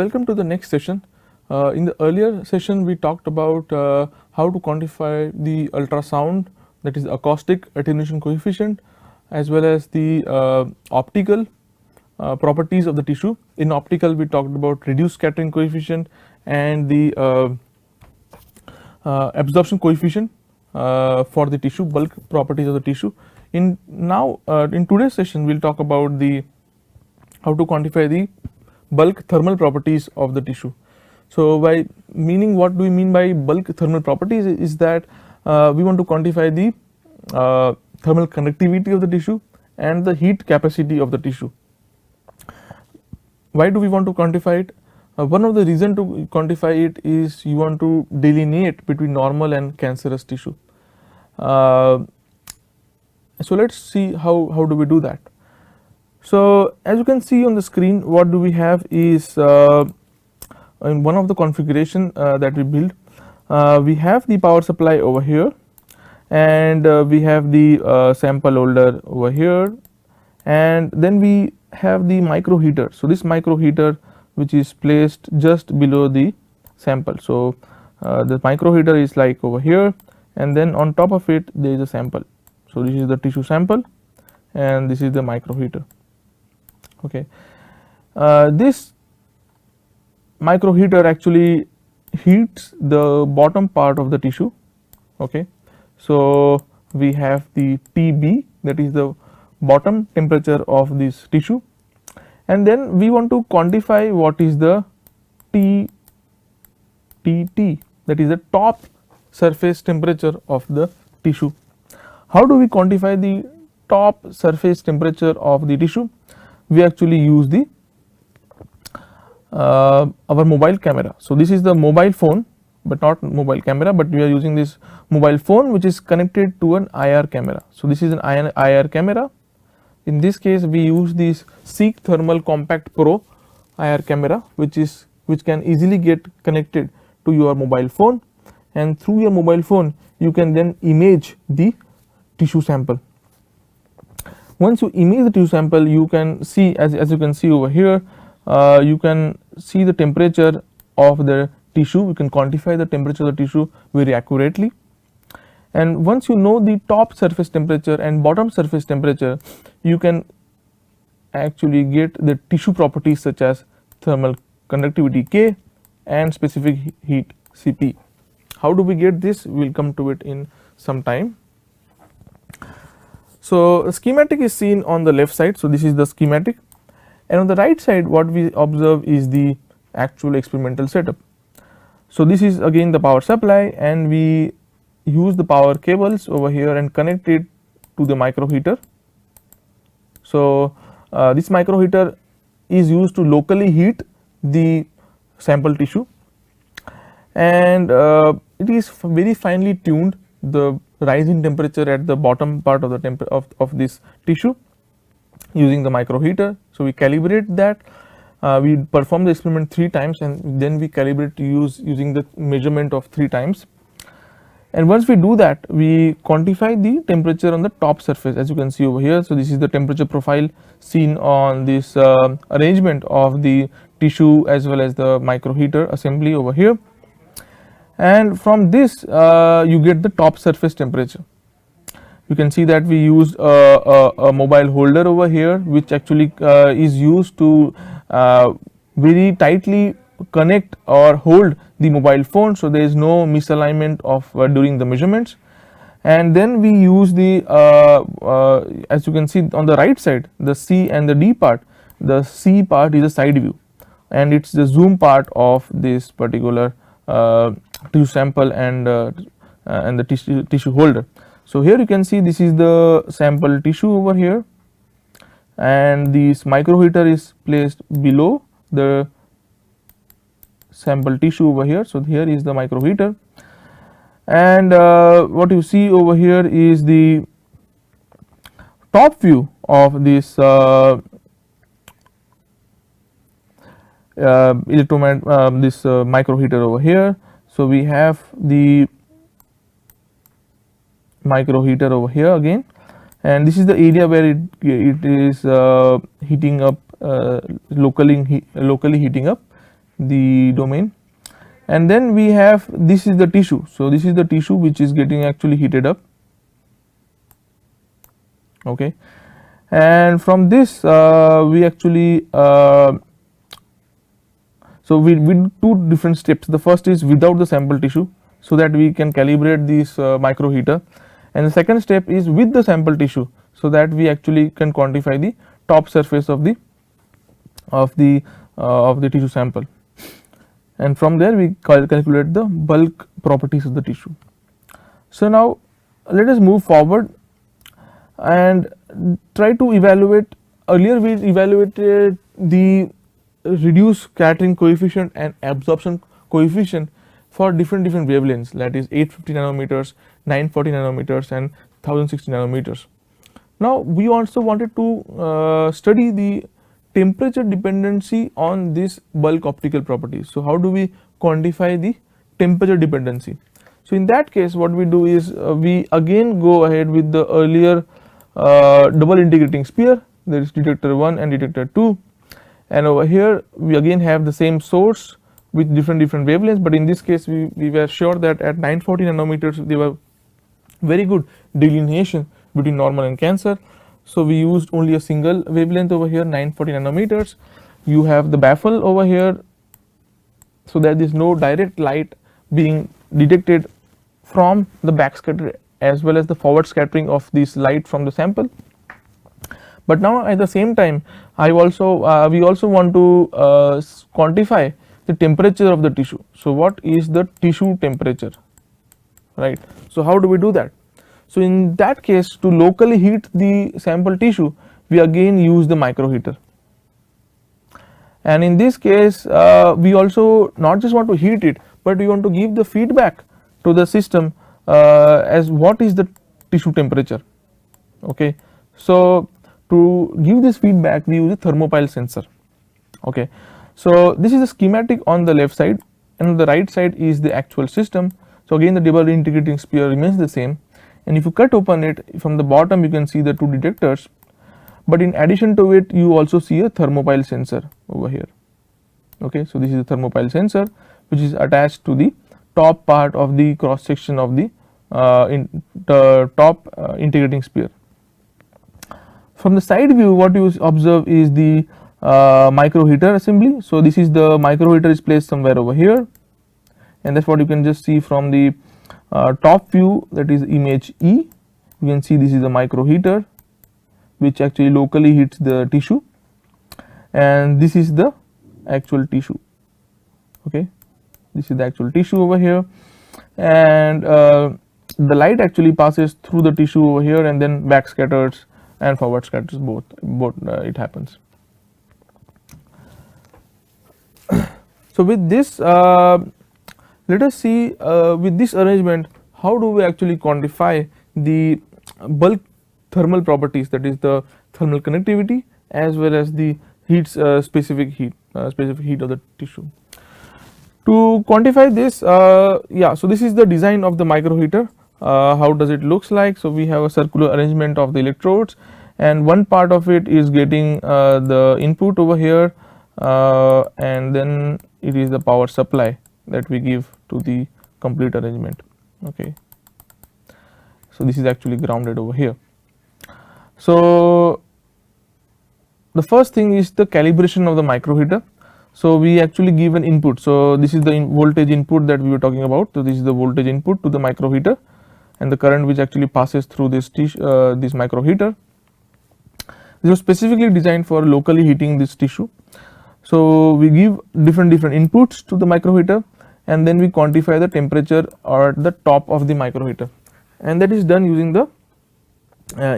Welcome to the next session. In the earlier session, we talked about how to quantify the ultrasound, that is acoustic attenuation coefficient, as well as the optical properties of the tissue. In optical, we talked about reduced scattering coefficient and the absorption coefficient for the tissue, bulk properties of the tissue. In today's session, we'll talk about the how to quantify the bulk thermal properties of the tissue. So by meaning, what do we mean by bulk thermal properties is that we want to quantify the thermal conductivity of the tissue and the heat capacity of the tissue. Why do we want to quantify it? One of the reason to quantify it is you want to delineate between normal and cancerous tissue. So let's see how do we do that. So as you can see on the screen, what do we have is in one of the configuration that we built, we have the power supply over here, and we have the sample holder over here, and then we have the micro heater. So this micro heater which is placed just below the sample. So the micro heater is like over here, and then on top of it there is a sample. So this is the tissue sample and this is the micro heater. Okay, this micro heater actually heats the bottom part of the tissue. Okay, so we have the TB, that is the bottom temperature of this tissue, and then we want to quantify what is the TTT, that is the top surface temperature of the tissue. How do we quantify the top surface temperature of the tissue? We actually use the our mobile camera. So this is the mobile phone, but not mobile camera, but we are using this mobile phone which is connected to an IR camera. So this is an IR camera. In this case, we use this Seek Thermal Compact Pro IR camera, which can easily get connected to your mobile phone, and through your mobile phone you can then image the tissue sample. Once you image the tissue sample, you can see, as you can see over here, you can see the temperature of the tissue. You can quantify the temperature of the tissue very accurately. And once you know the top surface temperature and bottom surface temperature, you can actually get the tissue properties such as thermal conductivity K and specific heat Cp. How do we get this? We will come to it in some time. So the schematic is seen on the left side. So this is the schematic, and on the right side what we observe is the actual experimental setup. So this is again the power supply, and we use the power cables over here and connect it to the micro heater. So this micro heater is used to locally heat the sample tissue, and it is very finely tuned, the rise in temperature at the bottom part of the of this tissue using the micro heater. So we calibrate that. We perform the experiment 3 times, and then we calibrate using the measurement of 3 times. And once we do that, we quantify the temperature on the top surface, as you can see over here. So this is the temperature profile seen on this arrangement of the tissue as well as the micro heater assembly over here. And from this you get the top surface temperature. You can see that we used a mobile holder over here, which actually is used to very tightly connect or hold the mobile phone, so there is no misalignment of during the measurements. And then we use the as you can see on the right side, the C and the D part. The C part is a side view, and it's the zoom part of this particular tissue sample and the tissue holder. So here you can see this is the sample tissue over here, and this micro heater is placed below the sample tissue over here. So here is the micro heater, and what you see over here is the top view of this micro heater over here. So we have the micro heater over here again, and this is the area where it is heating up locally heating up. the domain, and then we have, this is the tissue. So this is the tissue which is getting actually heated up. Okay, and from this we actually so we do two different steps. The first is without the sample tissue, so that we can calibrate this micro heater, and the second step is with the sample tissue, so that we actually can quantify the top surface of the tissue sample, and from there we calculate the bulk properties of the tissue. So now let us move forward and try to evaluate. Earlier we evaluated the reduced scattering coefficient and absorption coefficient for different wavelengths, that is 850 nanometers, 940 nanometers and 1060 nanometers. Now we also wanted to study the temperature dependency on this bulk optical properties. So how do we quantify the temperature dependency? So in that case what we do is we again go ahead with the earlier double integrating sphere, there is detector 1 and detector 2, and over here we again have the same source with different wavelengths, but in this case we were sure that at 940 nanometers there were very good delineation between normal and cancer. So we used only a single wavelength over here, 940 nanometers. You have the baffle over here, so that there is no direct light being detected from the backscatter as well as the forward scattering of this light from the sample. But now at the same time we also want to quantify the temperature of the tissue. So what is the tissue temperature, right? So how do we do that? So in that case, to locally heat the sample tissue, we again use the micro heater, and in this case we also not just want to heat it, but we want to give the feedback to the system as what is the tissue temperature. Okay, so to give this feedback we use a thermopile sensor. Okay, so this is the schematic on the left side, and on the right side is the actual system. So again the double integrating sphere remains the same, and if you cut open it from the bottom you can see the two detectors, but in addition to it you also see a thermopile sensor over here. Okay, so this is a thermopile sensor which is attached to the top part of the cross section of the top integrating sphere. From the side view what you observe is the micro heater assembly. So this is the micro heater is placed somewhere over here, and that's what you can just see from the top view, that is image E. You can see this is the micro heater which actually locally heats the tissue, and this is the actual tissue. Okay, this is the actual tissue over here, and the light actually passes through the tissue over here and then back scatters and forward scatters, both it happens. So with this let us see with this arrangement how do we actually quantify the bulk thermal properties, that is the thermal conductivity as well as the specific heat of the tissue. To quantify this, so this is the design of the micro heater. How does it looks like? So we have a circular arrangement of the electrodes, and one part of it is getting the input over here, and then it is the power supply that we give to the complete arrangement. Okay, so this is actually grounded over here. So the first thing is the calibration of the micro heater. So we actually give an input. So this is the voltage input that we were talking about. So this is the voltage input to the micro heater, and the current which actually passes through this micro heater. This was specifically designed for locally heating this tissue. So we give different inputs to the micro heater, and then we quantify the temperature at the top of the micro heater, and that is done using the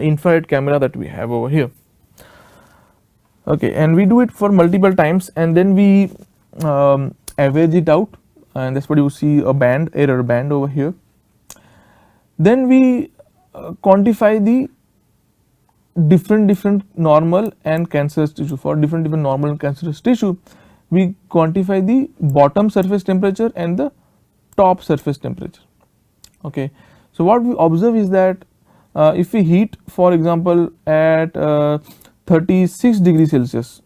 infrared camera that we have over here. Okay, and we do it for multiple times, and then we average it out, and that's what you see, a error band over here. Then we quantify the different normal and cancerous tissue. For different normal and cancerous tissue, we quantify the bottom surface temperature and the top surface temperature. Okay, so what we observe is that if we heat, for example, at 36 degrees Celsius,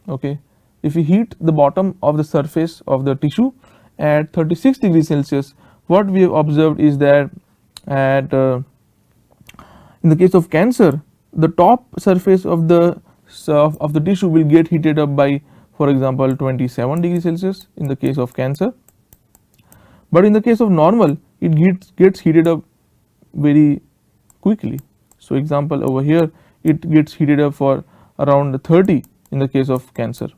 okay, if we heat the bottom of the surface of the tissue at 36 degrees Celsius, what we have observed is that at in the case of cancer, the top surface of the tissue will get heated up by, for example, 27 degrees Celsius in the case of cancer, but in the case of normal it gets heated up very quickly. So example over here, it gets heated up for around 30 in the case of cancer.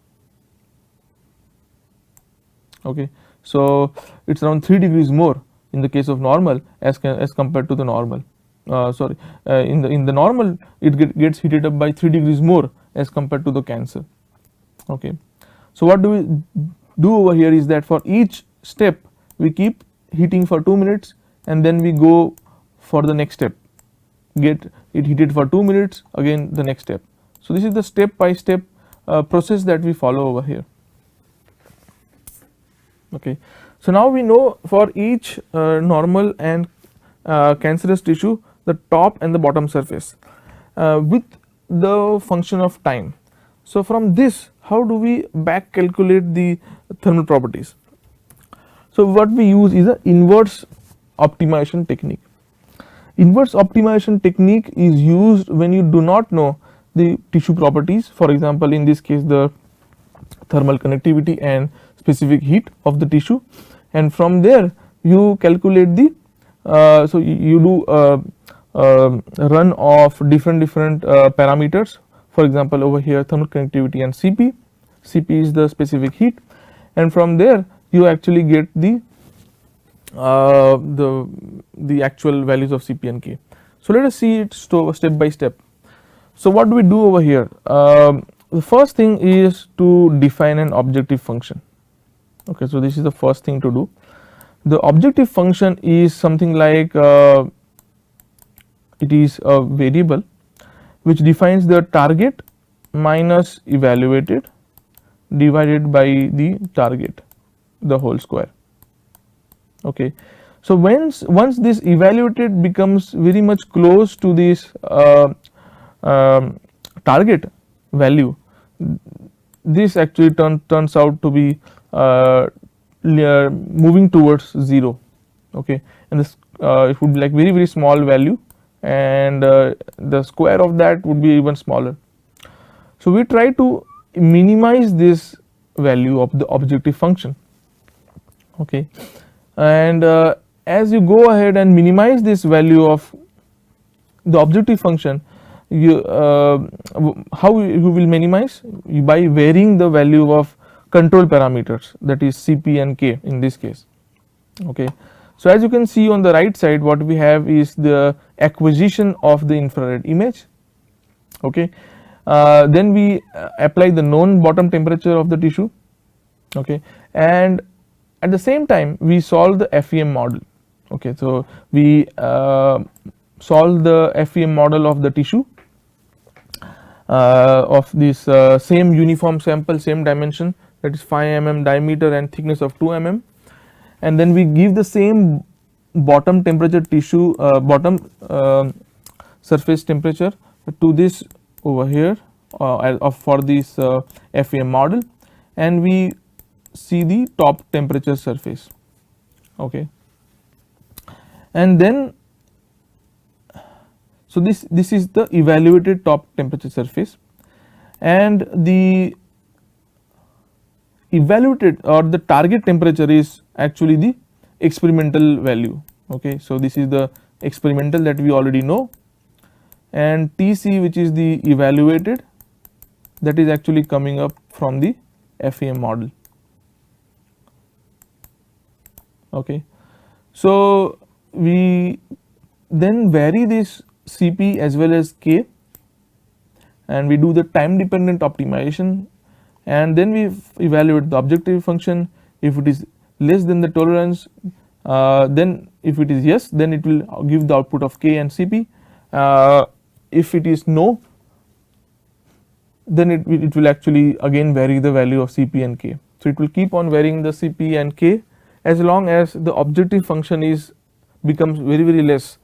Okay, so it's around 3 degrees more in the case of normal as compared to the normal. In the normal it gets heated up by 3 degrees more as compared to the cancer. Okay, so what do we do over here is that for each step we keep heating for 2 minutes and then we go for the next step, get it heated for 2 minutes, again the next step. So this is the step by step process that we follow over here. Okay, so now we know for each normal and cancerous tissue the top and the bottom surface with the function of time. So from this, how do we back calculate the thermal properties? So what we use is a inverse optimization technique. Inverse optimization technique is used when you do not know the tissue properties, for example in this case the thermal conductivity and specific heat of the tissue, and from there you calculate the so you do run of different parameters, for example over here thermal conductivity and Cp. Cp is the specific heat, and from there you actually get the actual values of Cp and K. So let us see it step by step. So what do we do over here? The first thing is to define an objective function. Okay, so this is the first thing to do. The objective function is something like it is a variable which defines the target minus evaluated divided by the target, the whole square. Okay, so once this evaluated becomes very much close to this target value, this actually turns out to be moving towards 0. Okay, and this it would be like very small value, and the square of that would be even smaller. So we try to minimize this value of the objective function. Okay, and as you go ahead and minimize this value of the objective function, you how you will minimize? By varying the value of control parameters, that is Cp and K in this case. Okay, so as you can see on the right side, what we have is the acquisition of the infrared image. Okay, then we apply the known bottom temperature of the tissue. Okay, and at the same time we solve the FEM model. Okay, so we solve the FEM model of the tissue of this same uniform sample, same dimension, that is 5 mm diameter and thickness of 2 mm, and then we give the same bottom temperature tissue bottom surface temperature to this over here for this FEM model, and we see the top temperature surface. Okay, and then so this is the evaluated top temperature surface, and the evaluated or the target temperature is actually the experimental value. Okay, so this is the experimental that we already know, and Tc, which is the evaluated, that is actually coming up from the FEM model. Okay, so we then vary this Cp as well as K, and we do the time dependent optimization, and then we evaluate the objective function. If it is less than the tolerance, then if it is yes, then it will give the output of K and Cp. If it is no, then it will actually again vary the value of Cp and K. So it will keep on varying the Cp and K as long as the objective function becomes very less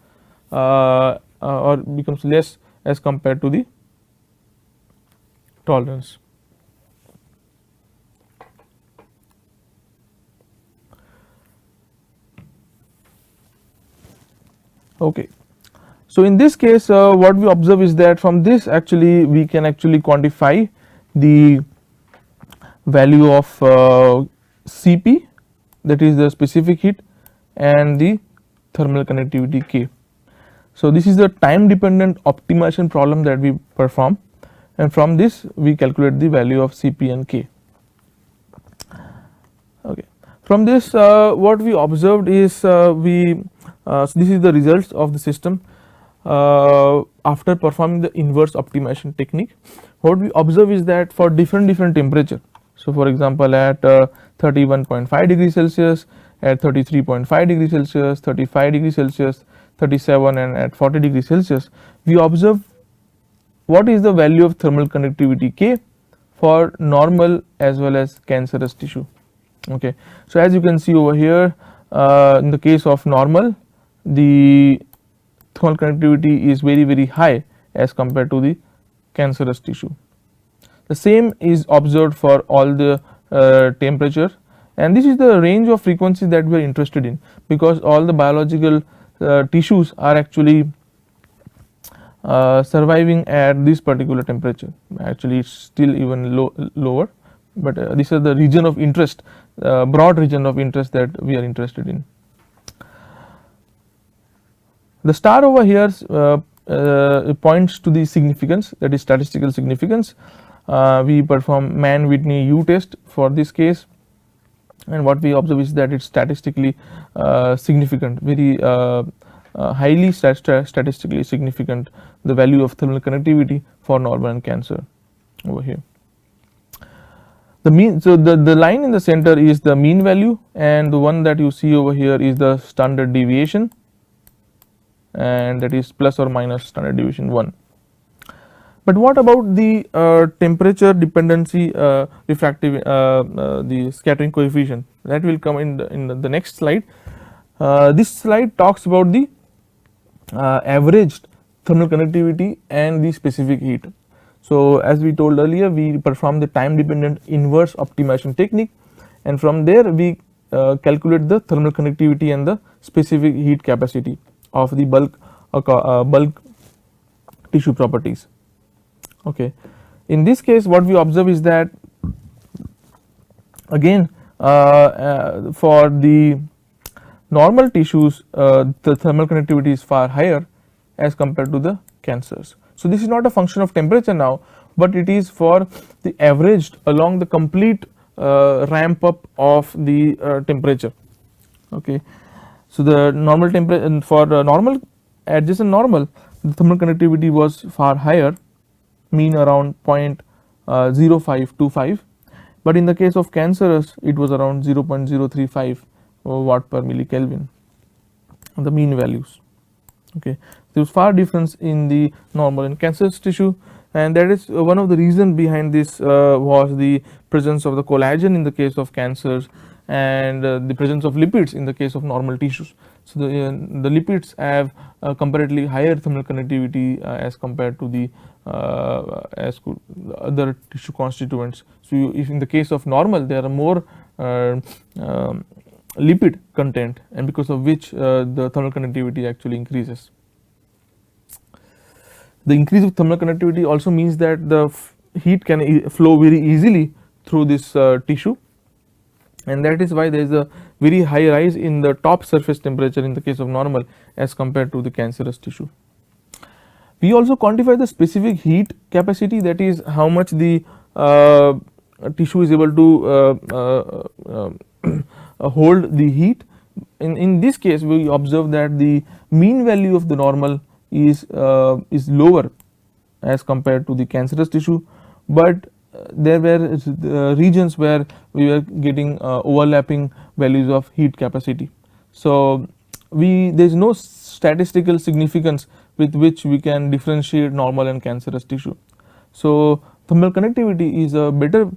or becomes less as compared to the tolerance. Okay. So in this case, what we observe is that from this actually we can actually quantify the value of Cp, that is the specific heat, and the thermal conductivity K. So this is the time dependent optimization problem that we perform, and from this we calculate the value of Cp and K. Okay. From this what we observed is so this is the results of the system after performing the inverse optimization technique. What we observe is that for different temperature, so for example at 31.5 degrees Celsius, at 33.5 degrees Celsius, 35 degrees Celsius, 37 and at 40 degrees Celsius, we observe what is the value of thermal conductivity K for normal as well as cancerous tissue. Okay. So as you can see over here, in the case of normal, the thermal conductivity is very high as compared to the cancerous tissue. The same is observed for all the temperature, and this is the range of frequencies that we are interested in, because all the biological tissues are actually surviving at this particular temperature. Actually it's still even lower, but this is the region of interest, broad region of interest that we are interested in. The star over here points to the significance, that is statistical significance. We perform Mann-Whitney U test for this case, and what we observe is that it's statistically significant, very highly statistically significant, the value of thermal conductivity for normal and cancer over here. The mean, so the line in the center is the mean value, and the one that you see over here is the standard deviation, and that is plus or minus standard deviation 1. But what about the temperature dependency refractive the scattering coefficient? That will come in the next slide. This slide talks about the averaged thermal conductivity and the specific heat. So as we told earlier, we perform the time dependent inverse optimization technique, and from there we calculate the thermal conductivity and the specific heat capacity of the bulk tissue properties. Okay. In this case what we observe is that again for the normal tissues the thermal conductivity is far higher as compared to the cancers. So this is not a function of temperature now, but it is for the averaged along the complete ramp up of the temperature. Okay. So the normal temperature for normal adjacent normal, the thermal conductivity was far higher, mean around 0.0525, but in the case of cancerous it was around 0.035 watt per millikelvin, the mean values. Okay. There was far difference in the normal and cancerous tissue, and that is one of the reason behind this was the presence of the collagen in the case of cancers, and the presence of lipids in the case of normal tissues. So the lipids have comparatively higher thermal conductivity as compared to the other tissue constituents. So if in the case of normal there are more lipid content, and because of which the thermal conductivity actually increases. The increase of thermal conductivity also means that the heat can flow very easily through this tissue, and that is why there is a very high rise in the top surface temperature in the case of normal as compared to the cancerous tissue. We also quantify the specific heat capacity, that is how much the tissue is able to hold the heat. In this case we observe that the mean value of the normal is lower as compared to the cancerous tissue, but there were regions where we were getting overlapping values of heat capacity. So there is no statistical significance with which we can differentiate normal and cancerous tissue. So thermal conductivity is a better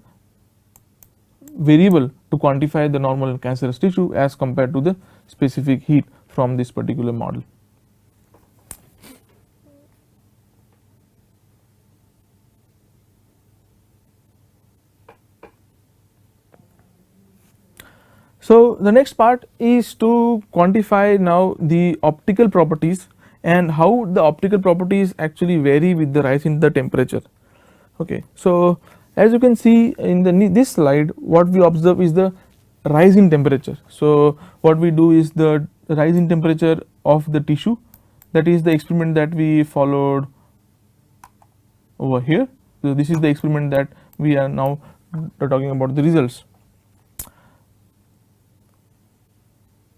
variable to quantify the normal and cancerous tissue as compared to the specific heat from this particular model. So the next part is to quantify now the optical properties and how the optical properties actually vary with the rise in the temperature. Okay, so as you can see in this slide, what we observe is the rise in temperature. So what we do is the rise in temperature of the tissue, that is the experiment that we followed over here. So this is the experiment that we are now talking about the results.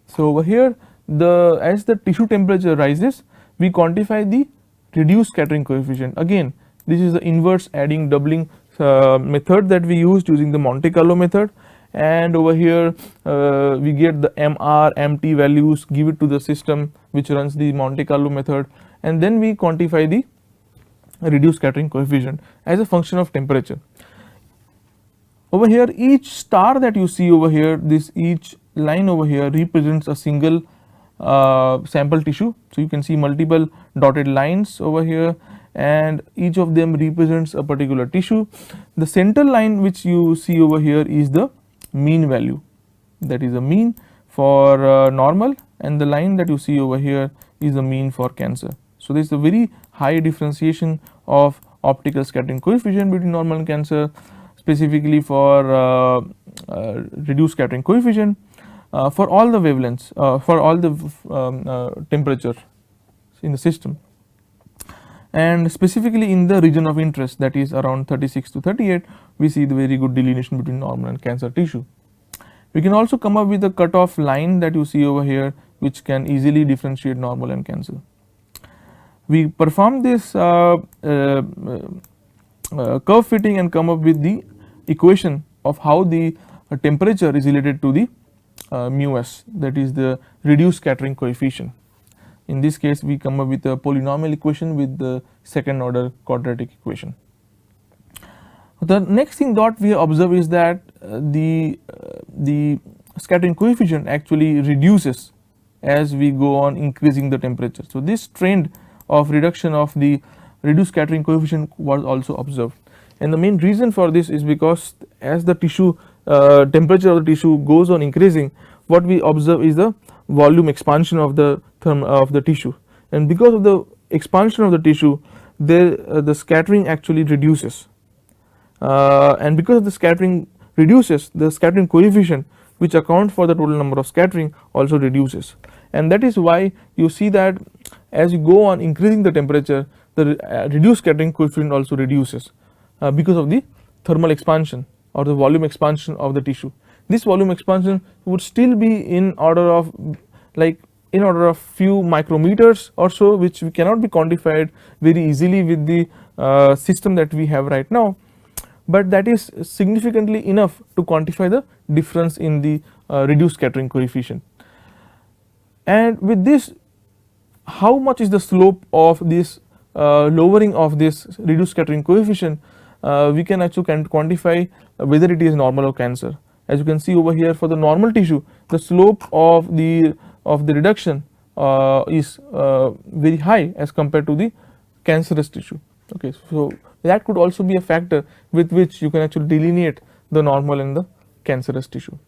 So over here, as the tissue temperature rises, we quantify the reduced scattering coefficient. Again, this is the inverse adding doubling method that we used using the Monte Carlo method, and over here we get the MR, MT values, give it to the system which runs the Monte Carlo method, and then we quantify the reduced scattering coefficient as a function of temperature. Over here, each star that you see over here, each line over here represents a single sample tissue. So you can see multiple dotted lines over here, and each of them represents a particular tissue. The center line which you see over here is the mean value, that is a mean for normal, and the line that you see over here is the mean for cancer. So there is a very high differentiation of optical scattering coefficient between normal and cancer, specifically for reduced scattering coefficient for all the wavelengths, for all the temperature in the system, and specifically in the region of interest, that is around 36 to 38, we see the very good delineation between normal and cancer tissue. We can also come up with a cutoff line that you see over here, which can easily differentiate normal and cancer. We perform this curve fitting and come up with the equation of how the temperature is related to the mu s, that is the reduced scattering coefficient. In this case, we come up with a polynomial equation with the second order quadratic equation. The next thing that we observe is that the scattering coefficient actually reduces as we go on increasing the temperature. So this trend of reduction of the reduced scattering coefficient was also observed, and the main reason for this is because as the tissue temperature of the tissue goes on increasing, what we observe is the volume expansion of the tissue, and because of the expansion of the tissue, the scattering actually reduces, and because the scattering reduces, the scattering coefficient which accounts for the total number of scattering also reduces, and that is why you see that as you go on increasing the temperature, the reduced scattering coefficient also reduces because of the thermal expansion or the volume expansion of the tissue. This volume expansion would still be in order of few micrometers or so, which we cannot be quantified very easily with the system that we have right now, but that is significantly enough to quantify the difference in the reduced scattering coefficient. And with this, how much is the slope of this lowering of this reduced scattering coefficient, we can actually quantify whether it is normal or cancer. As you can see over here, for the normal tissue, the slope of the reduction is very high as compared to the cancerous tissue. Okay, so that could also be a factor with which you can actually delineate the normal and the cancerous tissue.